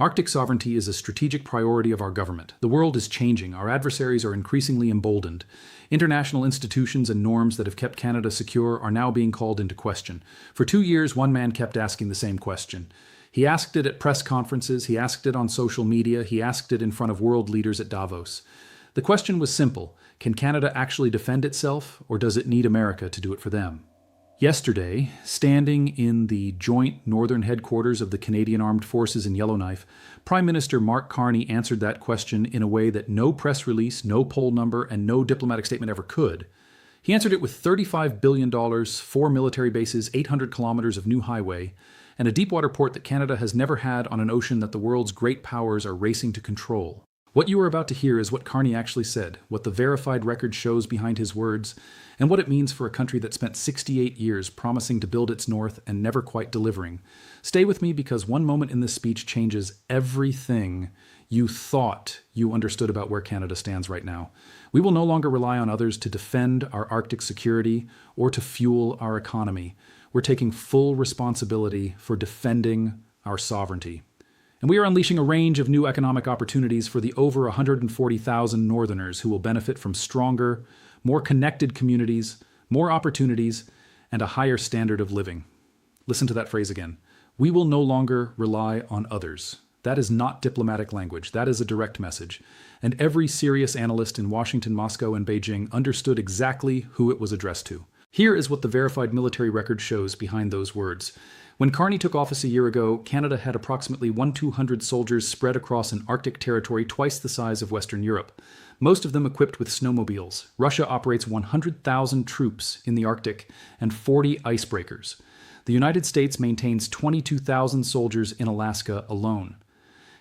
Arctic sovereignty is a strategic priority of our government. The world is changing. Our adversaries are increasingly emboldened. International institutions and norms that have kept Canada secure are now being called into question. For 2 years, one man kept asking the same question. He asked it at press conferences, he asked it on social media, he asked it in front of world leaders at Davos. The question was simple. Can Canada actually defend itself, or does it need America to do it for them? Yesterday, standing in the joint northern headquarters of the Canadian Armed Forces in Yellowknife, Prime Minister Mark Carney answered that question in a way that no press release, no poll number, and no diplomatic statement ever could. He answered it with $35 billion, 4 military bases, 800 kilometers of new highway, and a deepwater port that Canada has never had on an ocean that the world's great powers are racing to control. What you are about to hear is what Carney actually said, what the verified record shows behind his words, and what it means for a country that spent 68 years promising to build its north and never quite delivering. Stay with me because one moment in this speech changes everything you thought you understood about where Canada stands right now. We will no longer rely on others to defend our Arctic security or to fuel our economy. We're taking full responsibility for defending our sovereignty. And we are unleashing a range of new economic opportunities for the over 140,000 Northerners who will benefit from stronger, more connected communities, more opportunities, and a higher standard of living. Listen to that phrase again. We will no longer rely on others. That is not diplomatic language. That is a direct message. And every serious analyst in Washington, Moscow, and Beijing understood exactly who it was addressed to. Here is what the verified military record shows behind those words. When Carney took office a year ago, Canada had approximately 1,200 soldiers spread across an Arctic territory twice the size of Western Europe, most of them equipped with snowmobiles. Russia operates 100,000 troops in the Arctic and 40 icebreakers. The United States maintains 22,000 soldiers in Alaska alone.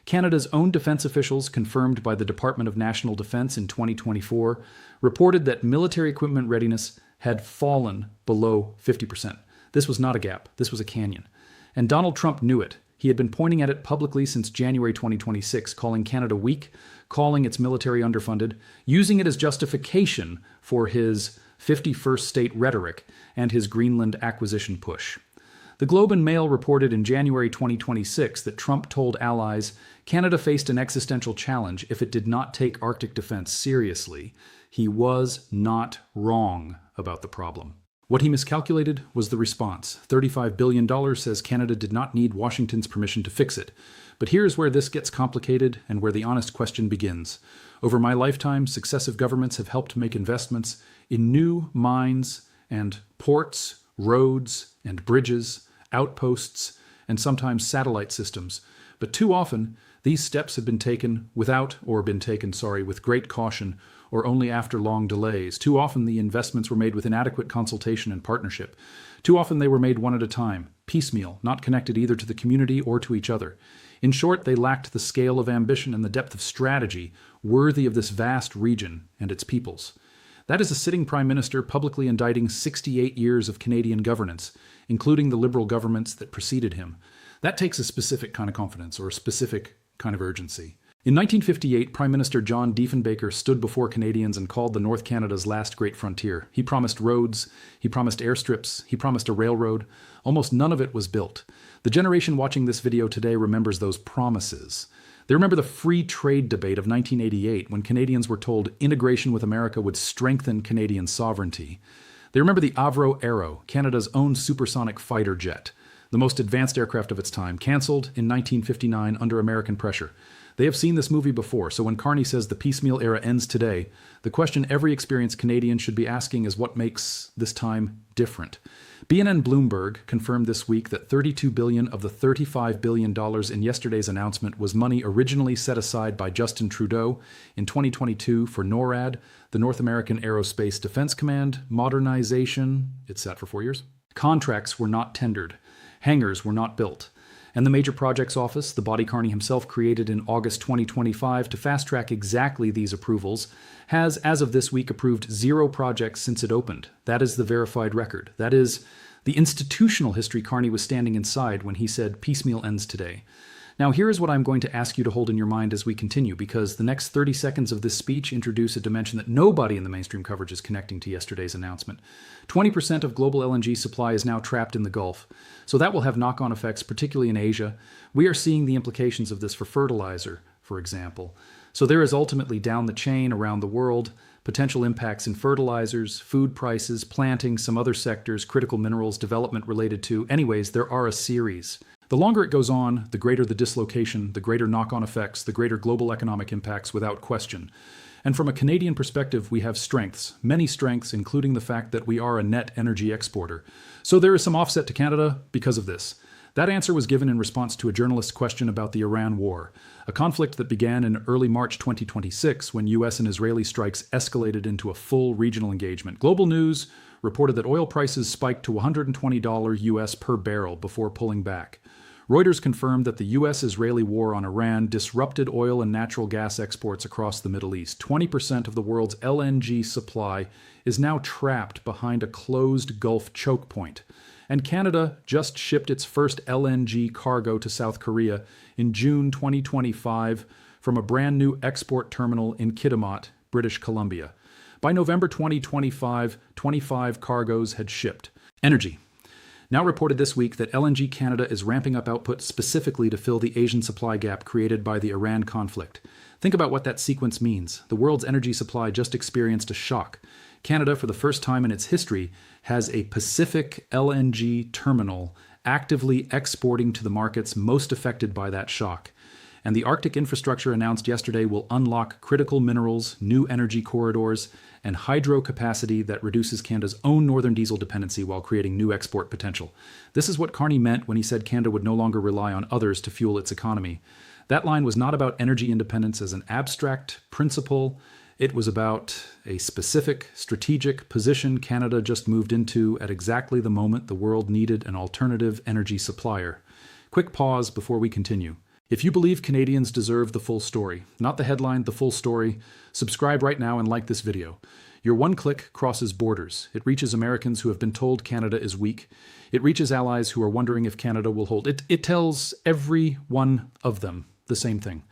Canada's own defense officials, confirmed by the Department of National Defense in 2024, reported that military equipment readiness had fallen below 50%. This was not a gap. This was a canyon. And Donald Trump knew it. He had been pointing at it publicly since January 2026, calling Canada weak, calling its military underfunded, using it as justification for his 51st state rhetoric and his Greenland acquisition push. The Globe and Mail reported in January 2026 that Trump told allies Canada faced an existential challenge if it did not take Arctic defense seriously. He was not wrong about the problem. What he miscalculated was the response. $35 billion says Canada did not need Washington's permission to fix it. But here's where this gets complicated and where the honest question begins. Over my lifetime, successive governments have helped make investments in new mines and ports, roads and bridges, outposts, and sometimes satellite systems. But too often, these steps have been taken with great caution or only after long delays. Too often the investments were made with inadequate consultation and partnership. Too often they were made one at a time, piecemeal, not connected either to the community or to each other. In short, they lacked the scale of ambition and the depth of strategy worthy of this vast region and its peoples. That is a sitting Prime Minister publicly indicting 68 years of Canadian governance, including the Liberal governments that preceded him. That takes a specific kind of confidence or a specific kind of urgency. In 1958, Prime Minister John Diefenbaker stood before Canadians and called the North Canada's last great frontier. He promised roads, he promised airstrips, he promised a railroad. Almost none of it was built. The generation watching this video today remembers those promises. They remember the free trade debate of 1988 when Canadians were told integration with America would strengthen Canadian sovereignty. They remember the Avro Arrow, Canada's own supersonic fighter jet, the most advanced aircraft of its time, cancelled in 1959 under American pressure. They have seen this movie before, so when Carney says the piecemeal era ends today, the question every experienced Canadian should be asking is what makes this time different. BNN Bloomberg confirmed this week that $32 billion of the $35 billion in yesterday's announcement was money originally set aside by Justin Trudeau in 2022 for NORAD, the North American Aerospace Defense Command, modernization, it's sat for 4 years. Contracts were not tendered. Hangars were not built. And the Major Projects Office, the body Carney himself created in August 2025 to fast-track exactly these approvals, has, as of this week, approved 0 projects since it opened. That is the verified record. That is the institutional history Carney was standing inside when he said piecemeal ends today. Now, here is what I'm going to ask you to hold in your mind as we continue, because the next 30 seconds of this speech introduce a dimension that nobody in the mainstream coverage is connecting to yesterday's announcement. 20% of global LNG supply is now trapped in the Gulf, so that will have knock-on effects, particularly in Asia. We are seeing the implications of this for fertilizer, for example. So there is ultimately down the chain around the world potential impacts in fertilizers, food prices, planting, some other sectors, critical minerals, development related to. Anyways, there are a series. The longer it goes on, the greater the dislocation, the greater knock-on effects, the greater global economic impacts without question. And from a Canadian perspective, we have strengths, many strengths, including the fact that we are a net energy exporter. So there is some offset to Canada because of this. That answer was given in response to a journalist's question about the Iran war, a conflict that began in early March 2026 when U.S. and Israeli strikes escalated into a full regional engagement. Global News reported that oil prices spiked to $120 U.S. per barrel before pulling back. Reuters confirmed that the U.S.-Israeli war on Iran disrupted oil and natural gas exports across the Middle East. 20% of the world's LNG supply is now trapped behind a closed Gulf choke point. And Canada just shipped its first LNG cargo to South Korea in June 2025 from a brand new export terminal in Kitimat, British Columbia. By November 2025, 25 cargoes had shipped. Energy. Now reported this week that LNG Canada is ramping up output specifically to fill the Asian supply gap created by the Iran conflict. Think about what that sequence means. The world's energy supply just experienced a shock. Canada, for the first time in its history, has a Pacific LNG terminal actively exporting to the markets most affected by that shock. And the Arctic infrastructure announced yesterday will unlock critical minerals, new energy corridors, and hydro capacity that reduces Canada's own northern diesel dependency while creating new export potential. This is what Carney meant when he said Canada would no longer rely on others to fuel its economy. That line was not about energy independence as an abstract principle. It was about a specific strategic position Canada just moved into at exactly the moment the world needed an alternative energy supplier. Quick pause before we continue. If you believe Canadians deserve the full story, not the headline, the full story, subscribe right now and like this video. Your one click crosses borders. It reaches Americans who have been told Canada is weak. It reaches allies who are wondering if Canada will hold. It tells every one of them the same thing.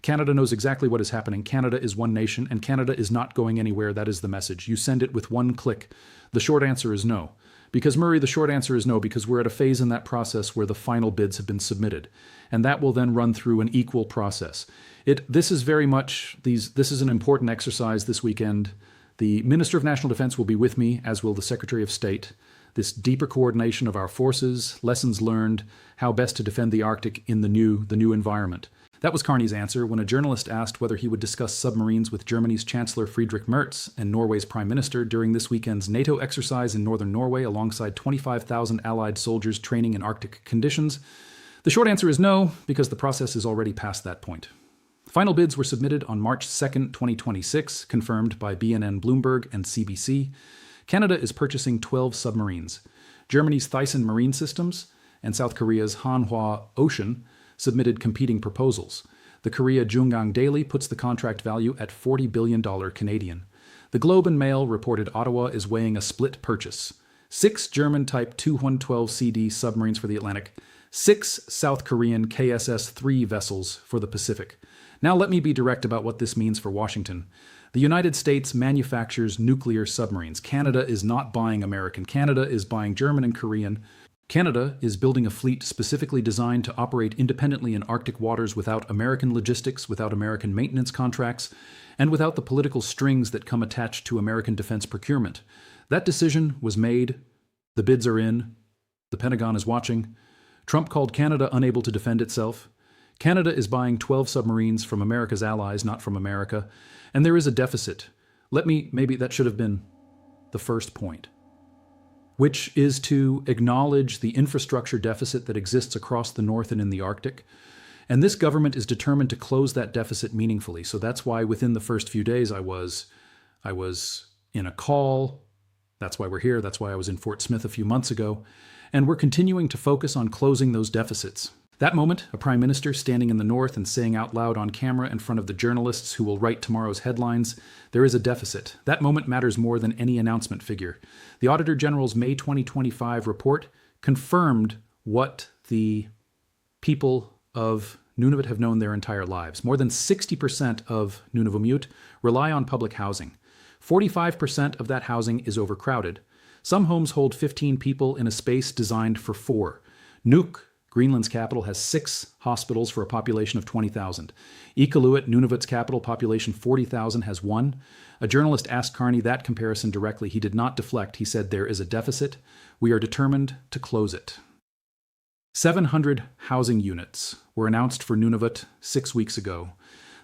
Canada knows exactly what is happening. Canada is one nation, and Canada is not going anywhere. That is the message. You send it with one click. The short answer is no. Because, Murray, the short answer is no, because we're at a phase in that process where the final bids have been submitted. And that will then run through an equal process. This is an important exercise this weekend. The Minister of National Defense will be with me, as will the Secretary of State. This deeper coordination of our forces, lessons learned, how best to defend the Arctic in the new environment. That was Carney's answer when a journalist asked whether he would discuss submarines with Germany's Chancellor Friedrich Merz and Norway's Prime Minister during this weekend's NATO exercise in northern Norway alongside 25,000 Allied soldiers training in Arctic conditions. The short answer is no, because the process is already past that point. Final bids were submitted on March 2nd, 2026, confirmed by BNN Bloomberg and CBC. Canada is purchasing 12 submarines. Germany's Thyssen Marine Systems and South Korea's Hanwha Ocean submitted competing proposals. The Korea Jungang Daily puts the contract value at $40 billion Canadian. The Globe and Mail reported Ottawa is weighing a split purchase. 6 German Type 2112CD submarines for the Atlantic, 6 South Korean KSS-3 vessels for the Pacific. Now let me be direct about what this means for Washington. The United States manufactures nuclear submarines. Canada is not buying American. Canada is buying German and Korean. Canada is building a fleet specifically designed to operate independently in Arctic waters without American logistics, without American maintenance contracts, and without the political strings that come attached to American defense procurement. That decision was made. The bids are in. The Pentagon is watching. Trump called Canada unable to defend itself. Canada is buying 12 submarines from America's allies, not from America. And there is a deficit. Maybe that should have been the first point, which is to acknowledge the infrastructure deficit that exists across the North and in the Arctic. And this government is determined to close that deficit meaningfully. So that's why within the first few days I was in a call. That's why we're here. That's why I was in Fort Smith a few months ago. And we're continuing to focus on closing those deficits. That moment, a prime minister standing in the North and saying out loud on camera in front of the journalists who will write tomorrow's headlines, there is a deficit. That moment matters more than any announcement figure. The Auditor General's May 2025 report confirmed what the people of Nunavut have known their entire lives. More than 60% of Nunavummiut rely on public housing. 45% of that housing is overcrowded. Some homes hold 15 people in a space designed for 4. Nuuk, Greenland's capital, has 6 hospitals for a population of 20,000. Iqaluit, Nunavut's capital, population 40,000, has 1. A journalist asked Carney that comparison directly. He did not deflect. He said, "There is a deficit. We are determined to close it." 700 housing units were announced for Nunavut 6 weeks ago.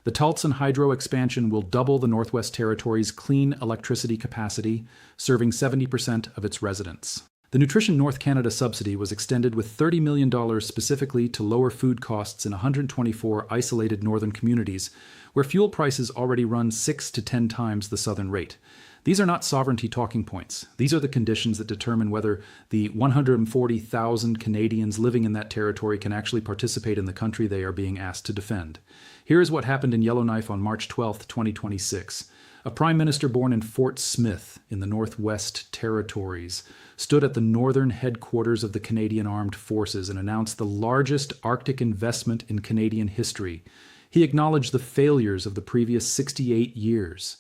The Taltson hydro expansion will double the Northwest Territory's clean electricity capacity, serving 70% of its residents. The Nutrition North Canada subsidy was extended with $30 million specifically to lower food costs in 124 isolated northern communities, where fuel prices already run 6 to 10 times the southern rate. These are not sovereignty talking points. These are the conditions that determine whether the 140,000 Canadians living in that territory can actually participate in the country they are being asked to defend. Here is what happened in Yellowknife on March 12, 2026. A prime minister born in Fort Smith in the Northwest Territories stood at the northern headquarters of the Canadian Armed Forces and announced the largest Arctic investment in Canadian history. He acknowledged the failures of the previous 68 years.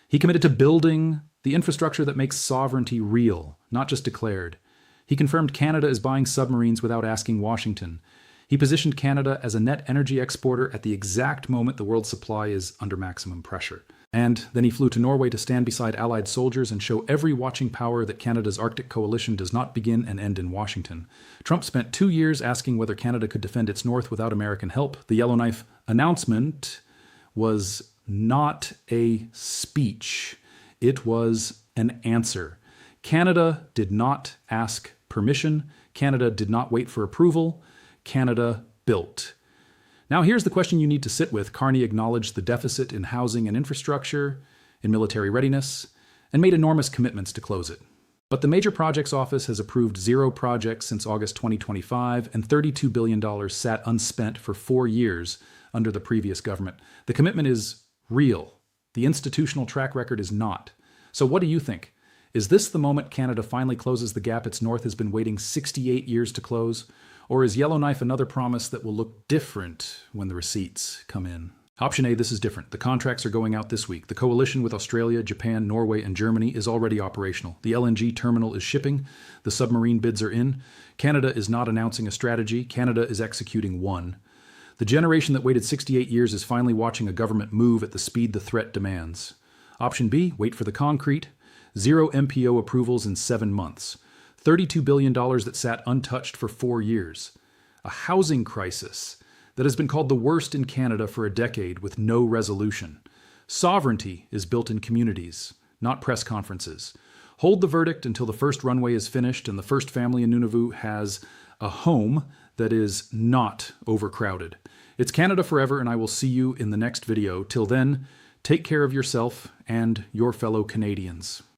He committed to building the infrastructure that makes sovereignty real, not just declared. He confirmed Canada is buying submarines without asking Washington. He positioned Canada as a net energy exporter at the exact moment the world's supply is under maximum pressure. And then he flew to Norway to stand beside Allied soldiers and show every watching power that Canada's Arctic coalition does not begin and end in Washington. Trump spent 2 years asking whether Canada could defend its north without American help. The Yellowknife announcement was not a speech. It was an answer. Canada did not ask permission. Canada did not wait for approval. Canada built. Now here's the question you need to sit with. Carney acknowledged the deficit in housing and infrastructure, in military readiness, and made enormous commitments to close it. But the Major Projects Office has approved 0 projects since August 2025, and $32 billion sat unspent for 4 years under the previous government. The commitment is real. The institutional track record is not. So what do you think? Is this the moment Canada finally closes the gap its north has been waiting 68 years to close? Or is Yellowknife another promise that will look different when the receipts come in? Option A, this is different. The contracts are going out this week. The coalition with Australia, Japan, Norway, and Germany is already operational. The LNG terminal is shipping. The submarine bids are in. Canada is not announcing a strategy. Canada is executing one. The generation that waited 68 years is finally watching a government move at the speed the threat demands. Option B, wait for the concrete. 0 MPO approvals in 7 months. $32 billion that sat untouched for 4 years. A housing crisis that has been called the worst in Canada for a decade with no resolution. Sovereignty is built in communities, not press conferences. Hold the verdict until the first runway is finished and the first family in Nunavut has a home that is not overcrowded. It's Canada forever, and I will see you in the next video. Till then, take care of yourself and your fellow Canadians.